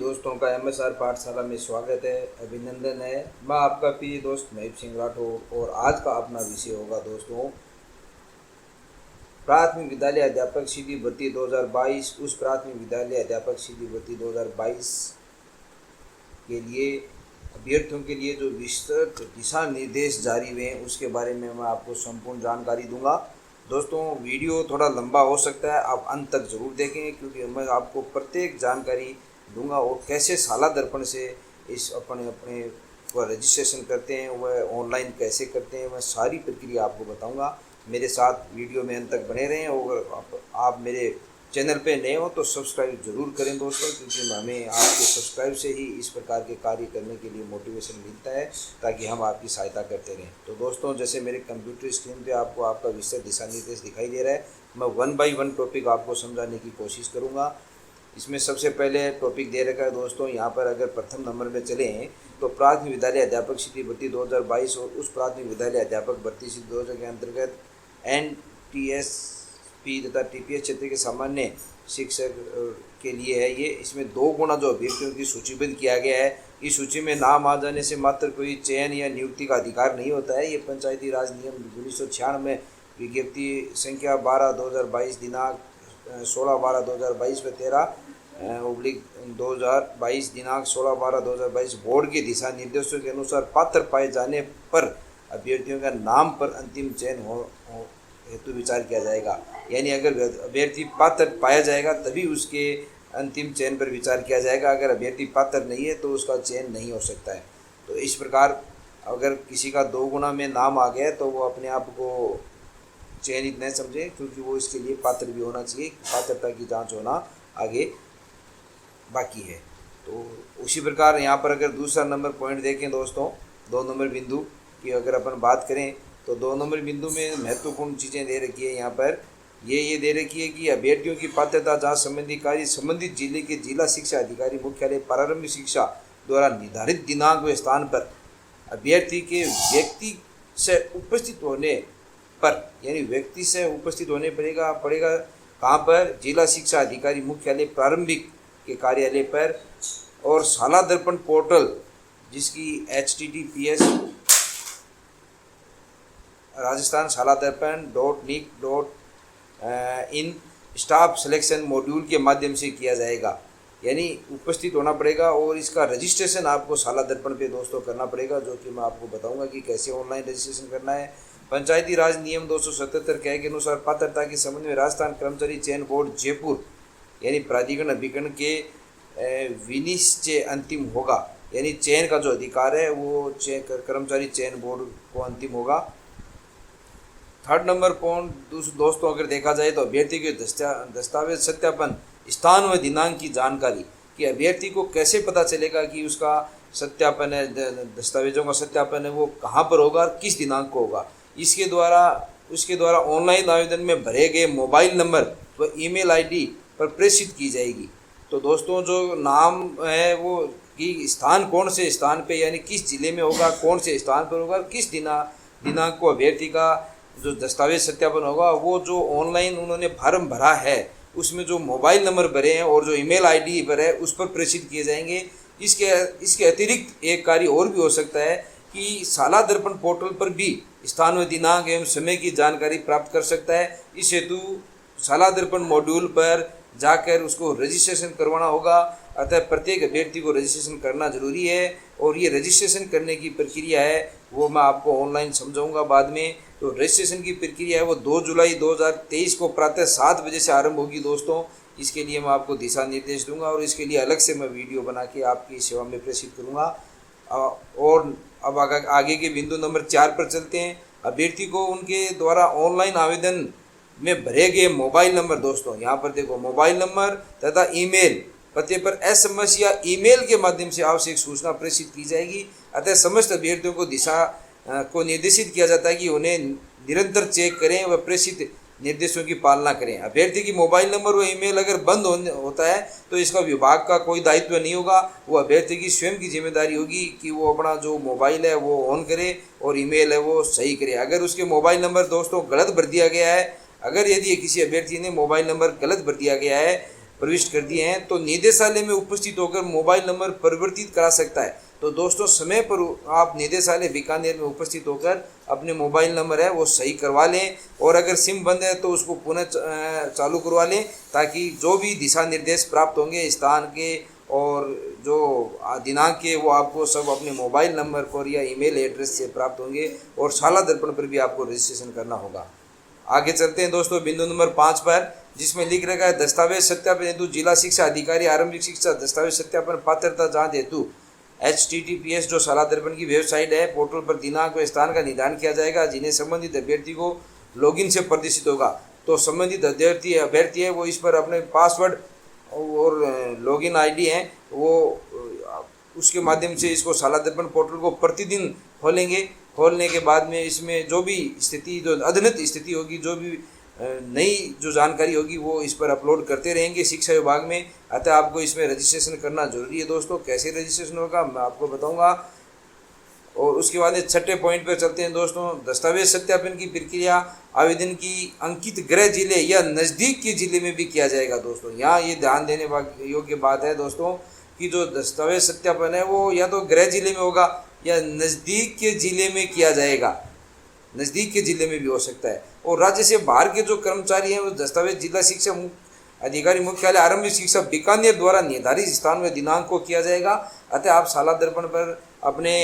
दोस्तों का MSR पाठशाला में स्वागत है, अभिनंदन है। मैं आपका प्रिय दोस्त महबूब सिंह राठौर और आज का अपना विषय होगा दोस्तों प्राथमिक विद्यालय अध्यापक सीधी भर्ती 2022। उस प्राथमिक विद्यालय अध्यापक सीधी भर्ती 2022 के लिए अभ्यर्थियों के लिए जो विस्तृत दिशा निर्देश जारी हुए हैं उसके बारे में मैं आपको संपूर्ण जानकारी दूंगा। दोस्तों वीडियो थोड़ा लंबा हो सकता है, आप अंत तक ज़रूर देखेंगे क्योंकि मैं आपको प्रत्येक जानकारी दूंगा और कैसे शाला दर्पण से इस अपने वह रजिस्ट्रेशन करते हैं, वह ऑनलाइन कैसे करते हैं, वह सारी प्रक्रिया आपको बताऊंगा। मेरे साथ वीडियो में अंत तक बने रहें और आप मेरे चैनल पे नए हो तो सब्सक्राइब जरूर करें दोस्तों, क्योंकि हमें आपके सब्सक्राइब से ही इस प्रकार के कार्य करने के लिए मोटिवेशन मिलता है ताकि हम आपकी सहायता करते रहें। तो दोस्तों जैसे मेरे कंप्यूटर स्क्रीन पे आपको आपका विस्तृत दिशा निर्देश दिखाई दे रहा है, मैं 1 बाय 1 टॉपिक आपको समझाने की कोशिश करूँगा। इसमें सबसे पहले टॉपिक दे रखा है दोस्तों, यहाँ पर अगर प्रथम नंबर में चलें तो प्राथमिक विद्यालय अध्यापक सीधी भर्ती 2022 और उस प्राथमिक विद्यालय अध्यापक भर्ती सीधी 2000 के अंतर्गत NTSP तथा TPS क्षेत्र के सामान्य शिक्षक के लिए है ये। इसमें 2 गुना जो अभ्यर्थियों की सूचीबद्ध किया गया है, इस सूची में नाम आ जाने से मात्र कोई चयन या नियुक्ति का अधिकार नहीं होता है। ये पंचायती राज नियम 1996 में विज्ञप्ति संख्या 12/2022 दिनांक 16/12/2022 व 13/2022 दिनांक 16/12/2022 बोर्ड के दिशा निर्देशों के अनुसार पात्र पाए जाने पर अभ्यर्थियों का नाम पर अंतिम चयन हेतु विचार किया जाएगा। यानी अगर अभ्यर्थी पात्र पाया जाएगा तभी उसके अंतिम चयन पर विचार किया जाएगा, अगर अभ्यर्थी पात्र नहीं है तो उसका चयन नहीं हो सकता है। तो इस प्रकार अगर किसी का 2 गुना में नाम आ गया तो वो अपने आप को चयनित नहीं समझे, क्योंकि वो इसके लिए पात्र भी होना चाहिए। पात्रता की जांच होना आगे बाकी है। तो उसी प्रकार यहाँ पर अगर दूसरा नंबर पॉइंट देखें दोस्तों, 2 नंबर बिंदु की अगर अपन बात करें तो 2 नंबर बिंदु में महत्वपूर्ण चीज़ें दे रखी है। यहाँ पर ये दे रखी है कि अभ्यर्थियों की पात्रता जांच संबंधी कार्य संबंधित जिले के जिला शिक्षा अधिकारी मुख्यालय प्रारंभिक शिक्षा द्वारा निर्धारित दिनांक व स्थान पर अभ्यर्थी के व्यक्ति से उपस्थित होने पर, यानी व्यक्ति से उपस्थित होने पड़ेगा कहाँ पर, जिला शिक्षा अधिकारी मुख्यालय प्रारंभिक के कार्यालय पर। और शाला दर्पण पोर्टल जिसकी https राजस्थान शाला दर्पण .nic.in स्टाफ सिलेक्शन मॉड्यूल के माध्यम से किया जाएगा, यानी उपस्थित होना पड़ेगा। और इसका रजिस्ट्रेशन आपको शाला दर्पण पे दोस्तों करना पड़ेगा, जो कि मैं आपको बताऊंगा कि कैसे ऑनलाइन रजिस्ट्रेशन करना है। पंचायती राज नियम 277 के अनुसार पात्रता के संबंध में राजस्थान कर्मचारी चयन बोर्ड जयपुर यानी प्राधिकरण अभिकरण के विनिश्चय अंतिम होगा, यानी चयन का जो अधिकार है वो कर्मचारी चयन बोर्ड को अंतिम होगा। 3rd नंबर पॉइंट दोस्तों अगर देखा जाए तो अभ्यर्थी के दस्तावेज सत्यापन स्थान व दिनांक की जानकारी, कि अभ्यर्थी को कैसे पता चलेगा कि उसका सत्यापन है, दस्तावेजों का सत्यापन है, वो कहाँ पर होगा और किस दिनांक को होगा। उसके द्वारा ऑनलाइन आवेदन में भरे गए मोबाइल नंबर व ईमेल आईडी पर प्रेषित की जाएगी। तो दोस्तों जो नाम है वो कि स्थान कौन से स्थान पे, यानी किस जिले में होगा, कौन से स्थान पर होगा, किस दिनांक को अभ्यर्थी का जो दस्तावेज सत्यापन होगा, वो जो ऑनलाइन उन्होंने फार्म भरा है उसमें जो मोबाइल नंबर भरे हैं और जो ईमेल आईडी पर है उस पर प्रेषित किए जाएंगे। इसके अतिरिक्त एक कार्य और भी हो सकता है कि शाला दर्पण पोर्टल पर भी स्थान व दिनांक एवं समय की जानकारी प्राप्त कर सकता है। इस हेतु शाला दर्पण मॉड्यूल पर जाकर उसको रजिस्ट्रेशन करवाना होगा। अतः प्रत्येक अभ्यर्थी को रजिस्ट्रेशन करना जरूरी है, और ये रजिस्ट्रेशन करने की प्रक्रिया है वो मैं आपको ऑनलाइन समझाऊंगा बाद में। तो रजिस्ट्रेशन की प्रक्रिया है वो 2 जुलाई 2023 को प्रातः 7 बजे से आरंभ होगी दोस्तों। इसके लिए मैं आपको दिशा निर्देश दूंगा और इसके लिए अलग से मैं वीडियो बना के आपकी सेवा में प्रेषित करूंगा। और अब आगे के बिंदु नंबर 4 पर चलते हैं। अभ्यर्थी को उनके द्वारा ऑनलाइन आवेदन में भरे गए मोबाइल नंबर, दोस्तों यहाँ पर देखो मोबाइल नंबर तथा ईमेल पते पर SMS या ईमेल के माध्यम से आवश्यक सूचना प्रेषित की जाएगी। अतः समस्त अभ्यर्थियों को दिशा को निर्देशित किया जाता है कि उन्हें निरंतर चेक करें व प्रेषित निर्देशों की पालना करें। अभ्यर्थी की मोबाइल नंबर व ईमेल अगर बंद होता है तो इसका विभाग का कोई दायित्व नहीं होगा, वो अभ्यर्थी की स्वयं की जिम्मेदारी होगी कि वो अपना जो मोबाइल है वो ऑन करे और ईमेल है वो सही करे। अगर उसके मोबाइल नंबर दोस्तों गलत भर दिया गया है, अगर यदि किसी अभ्यर्थी ने मोबाइल नंबर गलत भर दिया गया है प्रविष्ट कर दिए हैं तो निदेशालय में उपस्थित होकर मोबाइल नंबर परिवर्तित करा सकता है। तो दोस्तों समय पर आप निदेशालय बीकानेर में उपस्थित होकर अपने मोबाइल नंबर है वो सही करवा लें, और अगर सिम बंद है तो उसको पुनः चालू करवा लें, ताकि जो भी दिशा निर्देश प्राप्त होंगे स्थान के और जो दिनांक के वो आपको सब अपने मोबाइल नंबर पर या ईमेल एड्रेस से प्राप्त होंगे, और शाला दर्पण पर भी आपको रजिस्ट्रेशन करना होगा। आगे चलते हैं दोस्तों बिंदु नंबर 5 पर, जिसमें लिख रखा है दस्तावेज सत्यापन हेतु जिला शिक्षा अधिकारी आरंभिक शिक्षा दस्तावेज सत्यापन पात्रता जांच हेतु HTTPS जो शाला दर्पण की वेबसाइट है पोर्टल पर दिनांक व स्थान का निर्धारण किया जाएगा, जिन्हें संबंधित अभ्यर्थी को लॉगिन से प्रदर्शित होगा। तो संबंधित अभ्यर्थी है वो इस पर अपने पासवर्ड और लॉगिन ID है वो उसके माध्यम से इसको शाला दर्पण पोर्टल को प्रतिदिन खोलेंगे। खोलने के बाद में इसमें जो भी स्थिति, जो अद्यतन स्थिति होगी, जो भी नई जो जानकारी होगी वो इस पर अपलोड करते रहेंगे शिक्षा विभाग में। अतः आपको इसमें रजिस्ट्रेशन करना जरूरी है दोस्तों। कैसे रजिस्ट्रेशन होगा मैं आपको बताऊंगा। और उसके बाद 6ठे पॉइंट पर चलते हैं दोस्तों। दस्तावेज सत्यापन की प्रक्रिया आवेदन की अंकित गृह जिले या नज़दीक के जिले में भी किया जाएगा दोस्तों। यहाँ ये ध्यान देने योग्य बात है दोस्तों कि जो दस्तावेज सत्यापन है वो या तो गृह जिले में होगा या नज़दीक के जिले में किया जाएगा, नज़दीक के जिले में भी हो सकता है। और राज्य से बाहर के जो कर्मचारी हैं वो दस्तावेज जिला शिक्षा अधिकारी मुख्यालय आरंभिक शिक्षा बीकानेर द्वारा निर्धारित स्थान में दिनांक को किया जाएगा। अतः आप शाला दर्पण पर अपने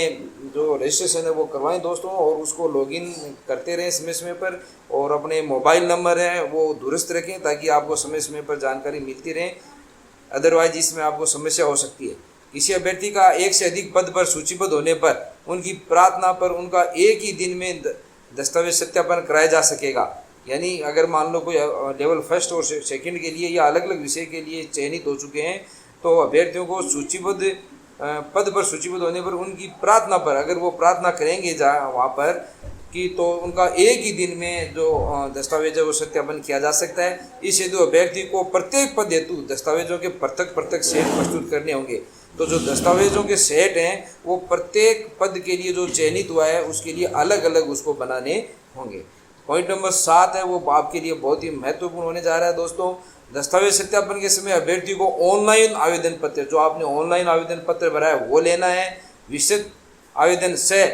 जो रजिस्ट्रेशन है वो करवाएं दोस्तों, और उसको लॉगिन करते रहें समय समय पर, और अपने मोबाइल नंबर है वो दुरुस्त रखें ताकि आपको समय समय पर जानकारी मिलती रहे। अदरवाइज इसमें आपको समस्या हो सकती है। किसी अभ्यर्थी का एक से अधिक पद पर सूचीबद्ध होने पर उनकी प्रार्थना पर उनका एक ही दिन में दस्तावेज सत्यापन कराया जा सकेगा। यानी अगर मान लो कोई लेवल फर्स्ट और सेकंड के लिए या अलग अलग विषय के लिए चयनित हो चुके हैं, तो अभ्यर्थियों को सूचीबद्ध पद पर सूचीबद्ध होने पर उनकी प्रार्थना पर अगर वो प्रार्थना करेंगे वहाँ पर कि तो उनका एक ही दिन में जो दस्तावेज है वो सत्यापन किया जा सकता है। इस हेतु अभ्यर्थी को प्रत्येक पद हेतु दस्तावेजों के पृथक सेट प्रस्तुत करने होंगे। तो जो दस्तावेजों के सेट हैं वो प्रत्येक पद के लिए जो चयनित हुआ है उसके लिए अलग अलग उसको बनाने होंगे। पॉइंट नंबर 7 है वो आपके लिए बहुत ही महत्वपूर्ण होने जा रहा है दोस्तों। दस्तावेज सत्यापन के समय अभ्यर्थी को ऑनलाइन आवेदन पत्र, जो आपने ऑनलाइन आवेदन पत्र भरा है वो लेना है। विस्तृत आवेदन से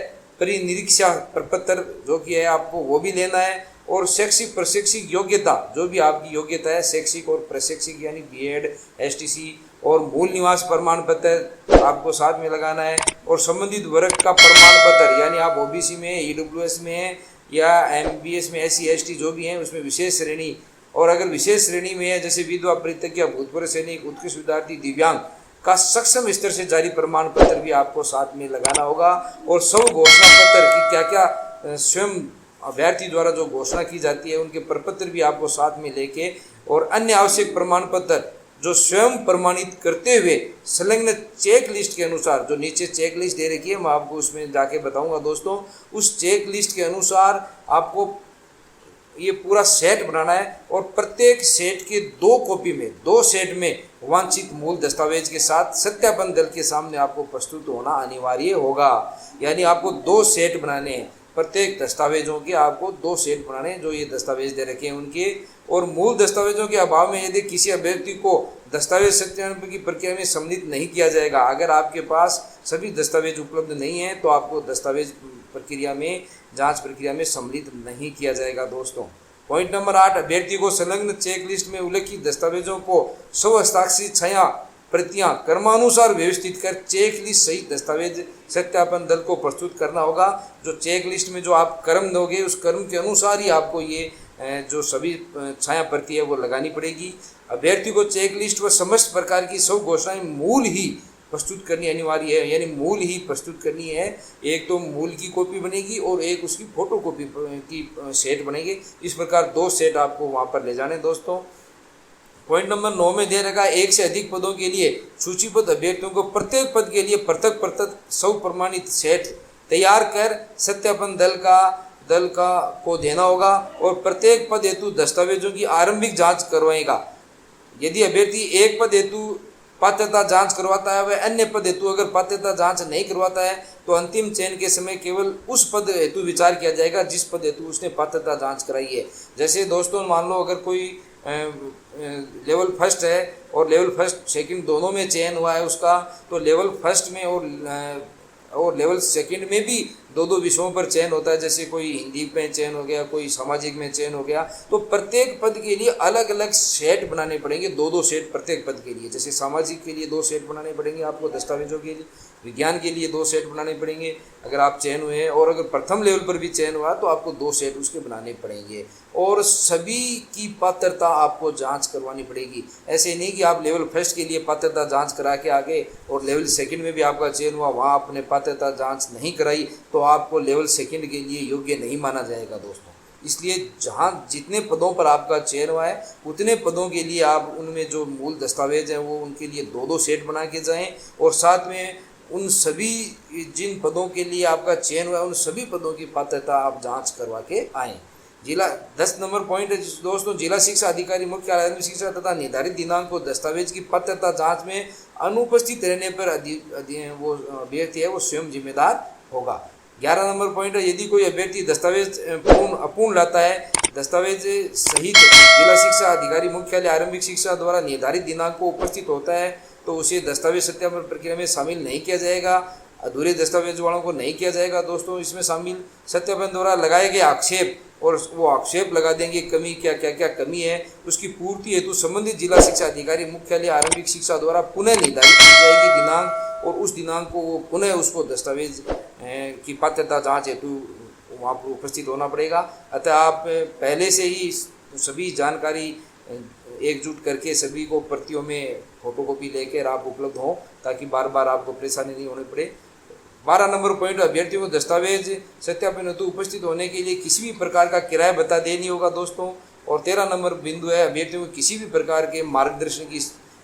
परिनिरीक्षा प्रपत्र जो कि है आपको वो भी लेना है। और शैक्षिक प्रशिक्षिक योग्यता, जो भी आपकी योग्यता है शैक्षिक और प्रशिक्षिक यानी BEd STC, और मूल निवास प्रमाण पत्र आपको साथ में लगाना है। और संबंधित वर्ग का प्रमाण पत्र, यानी आप OBC में EWS में हैं या MBS में SC ST जो भी हैं उसमें विशेष श्रेणी, और अगर विशेष श्रेणी में है जैसे विधवा परित्यक्ता भूतपूर्व सैनिक उत्कृष्ट विद्यार्थी दिव्यांग का सक्षम स्तर से जारी प्रमाण पत्र भी आपको साथ में लगाना होगा। और स्व घोषणा पत्र की क्या क्या स्वयं अभ्यर्थी द्वारा जो घोषणा की जाती है उनके प्रपत्र भी आपको साथ में लेके, और अन्य आवश्यक प्रमाण पत्र जो स्वयं प्रमाणित करते हुए संलग्न चेक लिस्ट के अनुसार, जो नीचे चेक लिस्ट दे रखी है मैं आपको उसमें जाके बताऊंगा दोस्तों, उस चेक लिस्ट के अनुसार आपको ये पूरा सेट बनाना है। और प्रत्येक सेट के 2 कॉपी में 2 सेट में वांछित मूल दस्तावेज के साथ सत्यापन दल के सामने आपको प्रस्तुत होना अनिवार्य होगा। यानी आपको 2 सेट बनाने हैं, प्रत्येक दस्तावेजों के आपको 2 सेट बनाने हैं जो ये दस्तावेज दे रखे हैं उनके। और मूल दस्तावेजों के अभाव में यदि किसी अभ्यर्थी को दस्तावेज सत्यापन की प्रक्रिया में सम्मिलित नहीं किया जाएगा, अगर आपके पास सभी दस्तावेज उपलब्ध नहीं है तो आपको दस्तावेज प्रक्रिया में जांच प्रक्रिया में सम्मिलित नहीं किया जाएगा दोस्तों। पॉइंट नंबर 8, अभ्यर्थी को संलग्न चेक लिस्ट में उल्लेखित दस्तावेजों को स्व हस्ताक्षरित छाया प्रतियां क्रमानुसार व्यवस्थित कर चेक लिस्ट सहित दस्तावेज सत्यापन दल को प्रस्तुत करना होगा। जो चेक लिस्ट में जो आप क्रम दोगे उस क्रम के अनुसार ही आपको ये जो सभी छाया प्रति है वो लगानी पड़ेगी। अभ्यर्थी को चेक लिस्ट व समस्त प्रकार की सब घोषणाएं मूल ही प्रस्तुत करनी अनिवार्य है, यानी मूल ही प्रस्तुत करनी है। एक तो मूल की कॉपी बनेगी और एक उसकी फोटो कॉपी की सेट बनेगी। इस प्रकार 2 सेट आपको वहाँ पर ले जाने दोस्तों। पॉइंट नंबर 9 में दे रखा 1 से अधिक पदों के लिए सूचीबद्ध अभ्यर्थियों को प्रत्येक पद के लिए पृथक सब प्रमाणित सेट तैयार कर सत्यापन दल का को देना होगा। और प्रत्येक पद हेतु दस्तावेजों की आरंभिक जांच करवाएगा। यदि अभ्यर्थी एक पद हेतु पात्रता जांच करवाता है वह अन्य पद हेतु अगर पात्रता जांच नहीं करवाता है तो अंतिम चयन के समय केवल उस पद हेतु विचार किया जाएगा जिस पद हेतु उसने पात्रता जांच कराई है। जैसे दोस्तों मान लो अगर कोई लेवल फर्स्ट है और लेवल फर्स्ट सेकंड दोनों में चयन हुआ है उसका, तो लेवल फर्स्ट में और लेवल सेकंड में भी दो दो विषयों पर चयन होता है। जैसे कोई हिंदी में चयन हो गया, कोई सामाजिक में चयन हो गया, तो प्रत्येक पद के लिए अलग अलग सेट बनाने पड़ेंगे, दो दो सेट प्रत्येक पद के लिए। जैसे सामाजिक के लिए 2 सेट बनाने पड़ेंगे आपको दस्तावेजों के लिए, विज्ञान के लिए 2 सेट बनाने पड़ेंगे अगर आप चयन हुए हैं, और अगर प्रथम लेवल पर भी चयन हुआ तो आपको 2 सेट उसके बनाने पड़ेंगे। और सभी की पात्रता आपको जांच करवानी पड़ेगी। ऐसे नहीं कि आप लेवल फर्स्ट के लिए पात्रता जांच करा के आगे और लेवल सेकंड में भी आपका चयन हुआ, वहाँ आपने पात्रता जांच नहीं कराई तो आपको लेवल सेकंड के लिए योग्य नहीं माना जाएगा दोस्तों। इसलिए जहाँ जितने पदों पर आपका चयन हुआ है उतने पदों के लिए आप उनमें जो मूल दस्तावेज हैं वो उनके लिए 2-2 सेट बना के जाएं, और साथ में उन सभी जिन पदों के लिए आपका चयन हुआ है उन सभी पदों की पात्रता आप जांच करवा के आएँ। जिला 10 नंबर पॉइंट है दोस्तों, जिला शिक्षा अधिकारी मुख्य आधिकारिक शिक्षा तथा निर्धारित दिनांक को दस्तावेज की पात्रता जांच में अनुपस्थित रहने पर वो अभ्यर्थी है वो स्वयं जिम्मेदार होगा। 11 नंबर पॉइंट है, यदि कोई अभ्यर्थी दस्तावेज अपूर्ण लाता है, दस्तावेज सहित जिला शिक्षा अधिकारी मुख्यालय आरंभिक शिक्षा द्वारा निर्धारित दिनांक को उपस्थित होता है तो उसे दस्तावेज सत्यापन प्रक्रिया में शामिल नहीं किया जाएगा। अधूरे दस्तावेज वालों को नहीं किया जाएगा दोस्तों इसमें शामिल। सत्यापन द्वारा लगाए गए आक्षेप, और वो आक्षेप लगा देंगे कमी क्या कमी है, उसकी पूर्ति हेतु संबंधित जिला शिक्षा अधिकारी मुख्यालय आरंभिक शिक्षा द्वारा पुनः निर्धारित की जाएगी दिनांक, और उस दिनांक को वो पुनः उसको दस्तावेज की पात्रता जांच हेतु वहाँ पर उपस्थित होना पड़ेगा। अतः आप पहले से ही सभी जानकारी एकजुट करके सभी को प्रतियों में फोटोकॉपी लेकर आप उपलब्ध हों ताकि बार बार आपको परेशानी नहीं होनी पड़े। 12 नंबर पॉइंट, अभ्यर्थियों को दस्तावेज सत्यापन हेतु उपस्थित होने के लिए किसी भी प्रकार का किराया भत्ता देनी होगा दोस्तों। और 13 नंबर बिंदु है, अभ्यर्थियों को किसी भी प्रकार के मार्गदर्शन की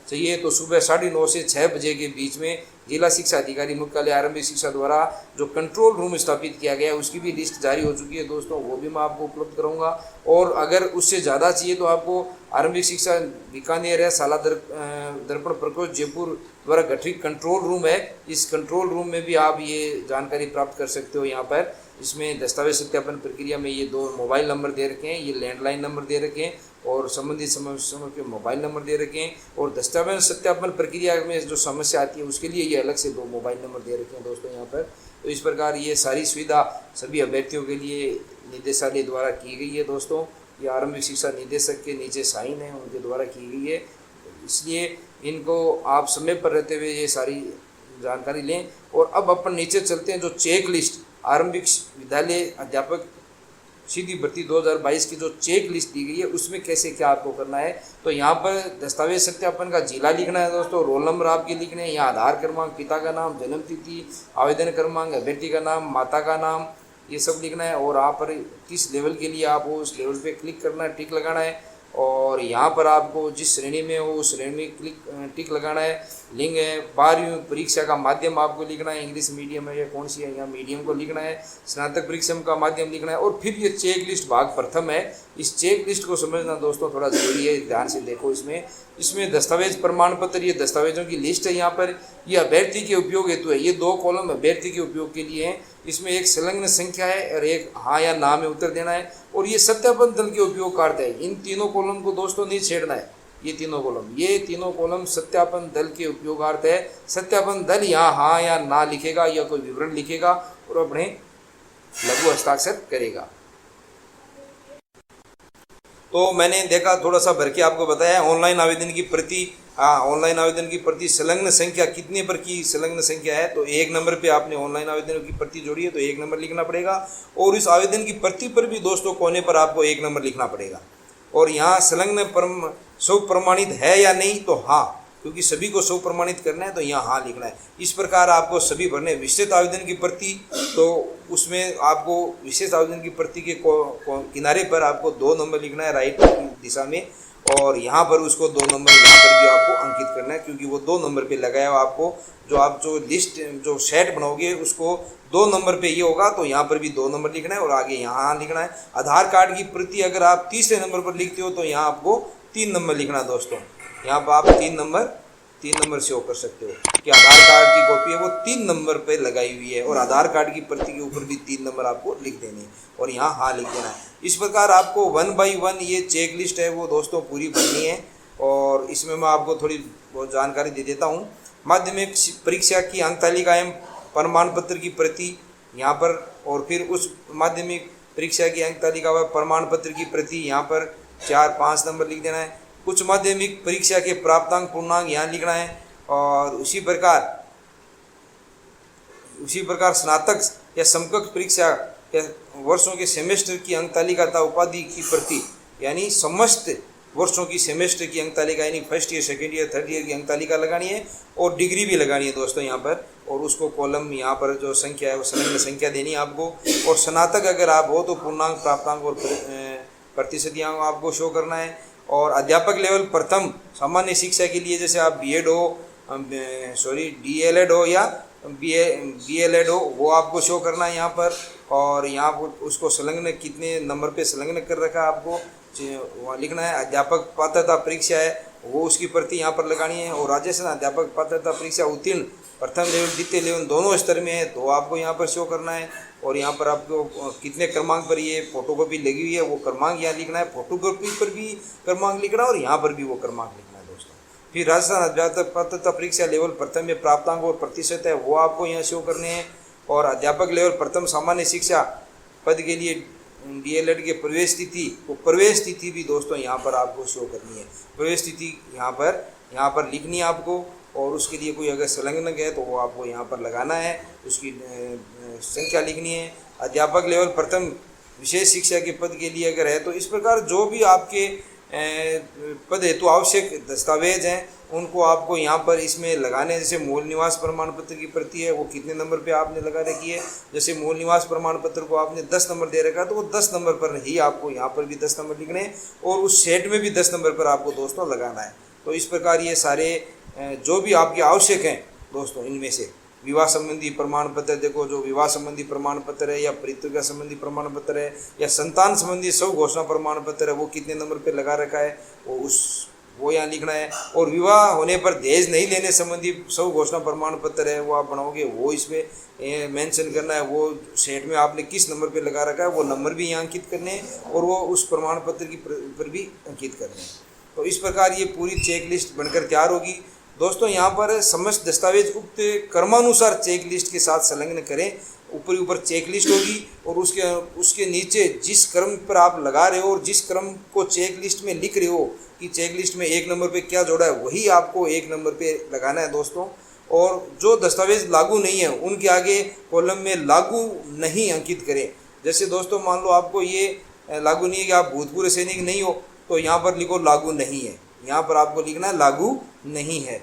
चाहिए तो सुबह 9:30 से 6 बजे के बीच में जिला शिक्षा अधिकारी मुख्यालय आरंभिक शिक्षा द्वारा जो कंट्रोल रूम स्थापित किया गया है उसकी भी लिस्ट जारी हो चुकी है दोस्तों, वो भी मैं आपको उपलब्ध कराऊंगा। और अगर उससे ज़्यादा चाहिए तो आपको आरंभिक शिक्षा बीकानेर है, साला दर्पण प्रकोष्ठ जयपुर द्वारा गठित कंट्रोल रूम है, इस कंट्रोल रूम में भी आप ये जानकारी प्राप्त कर सकते हो। यहाँ पर इसमें दस्तावेज सत्यापन प्रक्रिया में ये 2 मोबाइल नंबर दे रखे हैं, ये लैंडलाइन नंबर दे रखे हैं और संबंधित समस्याओं के मोबाइल नंबर दे रखे हैं, और दस्तावेज सत्यापन प्रक्रिया में जो समस्या आती है उसके लिए ये अलग से 2 मोबाइल नंबर दे रखे हैं दोस्तों यहाँ पर। तो इस प्रकार ये सारी सुविधा सभी अभ्यर्थियों के लिए निदेशालय द्वारा की गई है दोस्तों। ये आरंभिक शिक्षा निदेशक के नीचे साइन है उनके द्वारा की गई है, इसलिए इनको आप समय पर रहते हुए ये सारी जानकारी लें। और अब अपन नीचे चलते हैं, जो चेक लिस्ट आरंभिक विद्यालय अध्यापक सीधी भर्ती 2022 की जो चेक लिस्ट दी गई है उसमें कैसे क्या आपको करना है। तो यहाँ पर दस्तावेज सत्यापन का जिला लिखना है दोस्तों, रोल नंबर आपके लिखने हैं, यहाँ आधार क्रमांक, पिता का नाम, जन्म तिथि, आवेदन क्रमांक, अभ्यर्थी का नाम, माता का नाम, ये सब लिखना है। और आप पर किस लेवल के लिए आप उस लेवल पे क्लिक करना है, टिक लगाना है। और यहाँ पर आपको जिस श्रेणी में हो उस श्रेणी में टिक लगाना है। लिंग है, 12वीं परीक्षा का माध्यम आपको लिखना है, इंग्लिश मीडियम है या कौन सी है, यहाँ मीडियम को लिखना है। स्नातक परीक्षा का माध्यम लिखना है। और फिर ये चेक लिस्ट भाग प्रथम है, इस चेक लिस्ट को समझना दोस्तों थोड़ा ज़रूरी है, ध्यान से देखो। इसमें दस्तावेज प्रमाण पत्र, ये दस्तावेजों की लिस्ट है। यहाँ पर ये अभ्यर्थी के उपयोग हेतु है, ये 2 कॉलम अभ्यर्थी के उपयोग के लिए हैं। इसमें एक संलग्न संख्या है और एक हाँ या ना में उत्तर देना है। और ये सत्यापन दल के उपयोग कार्य है, इन तीनों कॉलम को दोस्तों नहीं छेड़ना है। ये तीनों कॉलम सत्यापन दल के उपयोगार्थ है। सत्यापन दल यहाँ हाँ या ना लिखेगा या कोई विवरण लिखेगा और अपने लघु हस्ताक्षर करेगा। तो मैंने देखा थोड़ा सा भर के आपको बताया। ऑनलाइन आवेदन की प्रति, ऑनलाइन आवेदन की प्रति संलग्न संख्या कितने पर की संलग्न संख्या है, तो 1 नंबर पे आपने ऑनलाइन आवेदन की प्रति जोड़ी है तो 1 नंबर लिखना पड़ेगा। और इस आवेदन की प्रति पर भी दोस्तों कोने पर आपको 1 नंबर लिखना पड़ेगा। और यहाँ संलग्न स्व प्रमाणित है या नहीं, तो हाँ, क्योंकि सभी को स्व प्रमाणित करना है तो यहाँ हाँ लिखना है। इस प्रकार आपको सभी भरने। विशेष आवेदन की प्रति, तो उसमें आपको विशेष आवेदन की प्रति के किनारे पर आपको 2 नंबर लिखना है राइट दिशा में, और यहाँ पर उसको 2 नंबर यहाँ पर भी आपको अंकित करना है, क्योंकि वो 2 नंबर पे लगाया हुआ आपको। जो लिस्ट जो सेट बनाओगे उसको 2 नंबर पे ये होगा, तो यहाँ पर भी 2 नंबर लिखना है और आगे यहाँ लिखना है। आधार कार्ड की प्रति अगर आप तीसरे नंबर पर लिखते हो तो यहाँ आपको 3 नंबर लिखना है दोस्तों। यहाँ पर आप 3 नंबर शो कर सकते हो कि आधार कार्ड की कॉपी है वो 3 नंबर पे लगाई हुई है और आधार कार्ड की प्रति के ऊपर भी 3 नंबर आपको लिख देने हैं और यहाँ हाँ लिख देना है। इस प्रकार आपको 1 बाई 1 ये चेक लिस्ट है वो दोस्तों पूरी भरनी है और इसमें मैं आपको थोड़ी बहुत जानकारी दे देता हूँ। माध्यमिक परीक्षा की अंक तालिका एवं प्रमाण पत्र की प्रति यहाँ पर और फिर उस माध्यमिक परीक्षा की अंक तालिका व प्रमाण पत्र की प्रति यहाँ पर 4-5 नंबर लिख देना है। उच्च माध्यमिक परीक्षा के प्राप्तांक पूर्णांक यहाँ लिखना है और उसी प्रकार स्नातक या समकक्ष परीक्षा या वर्षों के सेमेस्टर की अंक तालिका तथा उपाधि की प्रति यानी समस्त वर्षों की सेमेस्टर की अंक तालिका यानी first year, second year, third year की अंक तालिका लगानी है और डिग्री भी लगानी है दोस्तों यहाँ पर और उसको कॉलम यहाँ पर जो संख्या है वो संलग्न संख्या देनी है आपको। और स्नातक अगर आप हो तो पूर्णांक, प्राप्तांक और प्रतिशत यहाँ आपको शो करना है। और अध्यापक लेवल प्रथम सामान्य शिक्षा के लिए जैसे आप बीएड हो डीएलएड हो या बीएलएड हो वो आपको शो करना है यहाँ पर। और यहाँ पर उसको संलग्न कितने नंबर पे संलग्न कर रखा है आपको वहाँ लिखना है। अध्यापक पात्रता परीक्षा है वो उसकी प्रति यहाँ पर लगानी है। और राजस्थान अध्यापक पात्रता परीक्षा उत्तीर्ण प्रथम लेवल, द्वितीय लेवल दोनों स्तर में है तो आपको यहाँ पर शो करना है। और यहाँ पर आपको कितने क्रमांक पर ये फोटोकॉपी लगी हुई है वो क्रमांक यहाँ लिखना है, फोटोकॉपी पर भी क्रमांक लिखना है और यहाँ पर भी वो क्रमांक लिखना है दोस्तों। फिर राजस्थान अध्यापक पात्रता परीक्षा लेवल प्रथम में प्राप्तांक और प्रतिशत है वो आपको यहाँ शो करने हैं। और अध्यापक लेवल प्रथम सामान्य शिक्षा पद के लिए डीएलएड के प्रवेश तिथि भी दोस्तों यहाँ पर आपको शो करनी है। प्रवेश तिथि यहाँ पर लिखनी है आपको और उसके लिए कोई अगर संलग्न है तो वो आपको यहाँ पर लगाना है, उसकी संख्या लिखनी है। अध्यापक लेवल प्रथम विशेष शिक्षा के पद के लिए अगर है तो इस प्रकार जो भी आपके पद हेतु आवश्यक दस्तावेज हैं उनको आपको यहाँ पर इसमें लगाने। जैसे मूल निवास प्रमाण पत्र की प्रति है वो कितने नंबर पे आपने लगा रखी है, जैसे मूल निवास प्रमाण पत्र को आपने 10 नंबर दे रखा है तो वो 10 नंबर पर ही आपको यहाँ पर भी 10 नंबर लिखने हैं और उस सेट में भी 10 नंबर पर आपको दोस्तों लगाना है। तो इस प्रकार ये सारे जो भी आपके आवश्यक हैं दोस्तों इनमें से विवाह संबंधी प्रमाण पत्र, देखो जो विवाह संबंधी प्रमाण पत्र है या पृथ्वी संबंधी प्रमाण पत्र है या संतान संबंधी सब घोषणा प्रमाण पत्र है वो कितने नंबर पे लगा रखा है वो यहाँ लिखना है। और विवाह होने पर दहेज नहीं लेने संबंधी सब घोषणा प्रमाण पत्र है वो आप बनाओगे वो इसमें मेंशन करना है। वो सेट में आपने किस नंबर पे लगा रखा है वो नंबर भी यहाँ अंकित करने हैं और वो उस प्रमाण पत्र की पर भी अंकित करने हैं। तो इस प्रकार ये पूरी चेक लिस्ट बनकर तैयार होगी दोस्तों। यहाँ पर समस्त दस्तावेज उक्त क्रमानुसार चेक लिस्ट के साथ संलग्न करें। ऊपर चेक लिस्ट होगी और उसके नीचे जिस क्रम पर आप लगा रहे हो और जिस क्रम को चेक लिस्ट में लिख रहे हो कि चेक लिस्ट में 1 नंबर पे क्या जोड़ा है वही आपको 1 नंबर पे लगाना है दोस्तों। और जो दस्तावेज लागू नहीं है उनके आगे कॉलम में लागू नहीं अंकित करें। जैसे दोस्तों मान लो आपको ये लागू नहीं है कि आप भूतपूर्व सैनिक नहीं हो तो यहाँ पर लिखो लागू नहीं है, यहाँ पर आपको लिखना है लागू नहीं है।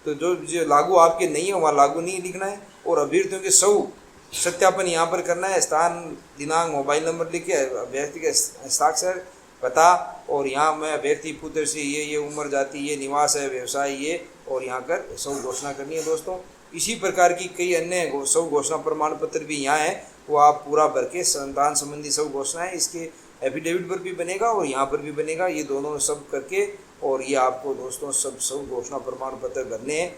तो जो लागू आपके नहीं है वहाँ लागू नहीं लिखना है। और अभ्यर्थियों के सब सत्यापन यहाँ पर करना है। स्थान, दिनांक, मोबाइल नंबर लिख के अभ्यर्थी के हस्ताक्षर, पता और यहाँ मैं अभ्यर्थी पुत्र से ये उम्र, जाति, ये निवास है, व्यवसाय ये और यहाँ कर सब घोषणा करनी है दोस्तों। इसी प्रकार की कई अन्य सब घोषणा प्रमाण पत्र भी यहाँ है वो आप पूरा भर के संतान संबंधी सब घोषणाएँ इसके एफिडेविट पर भी बनेगा और यहाँ पर भी बनेगा, ये दोनों सब करके और ये आपको दोस्तों सब घोषणा प्रमाण पत्र भरने हैं।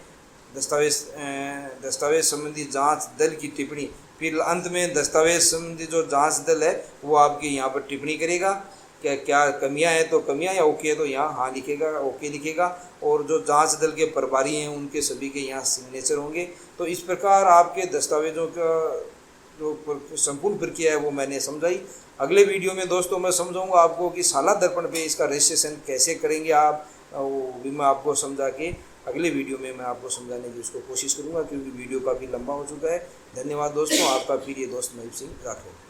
दस्तावेज संबंधी जांच दल की टिप्पणी, फिर अंत में दस्तावेज संबंधी जो जांच दल है वो आपके यहाँ पर टिप्पणी करेगा क्या कमियां हैं तो कमियां या ओके है तो यहाँ हाँ लिखेगा, ओके लिखेगा। और जो जांच दल के प्रभारी हैं उनके सभी के यहाँ सिग्नेचर होंगे। तो इस प्रकार आपके दस्तावेजों का जो संपूर्ण प्रक्रिया है वो मैंने समझाई। अगले वीडियो में दोस्तों मैं समझाऊंगा आपको कि साला दर्पण पे इसका रजिस्ट्रेशन कैसे करेंगे आप, वो भी मैं आपको समझा के अगले वीडियो में मैं आपको समझाने की उसको कोशिश करूंगा क्योंकि वीडियो काफ़ी लंबा हो चुका है। धन्यवाद दोस्तों, आपका प्रिय दोस्त मयूर सिंह राठौर।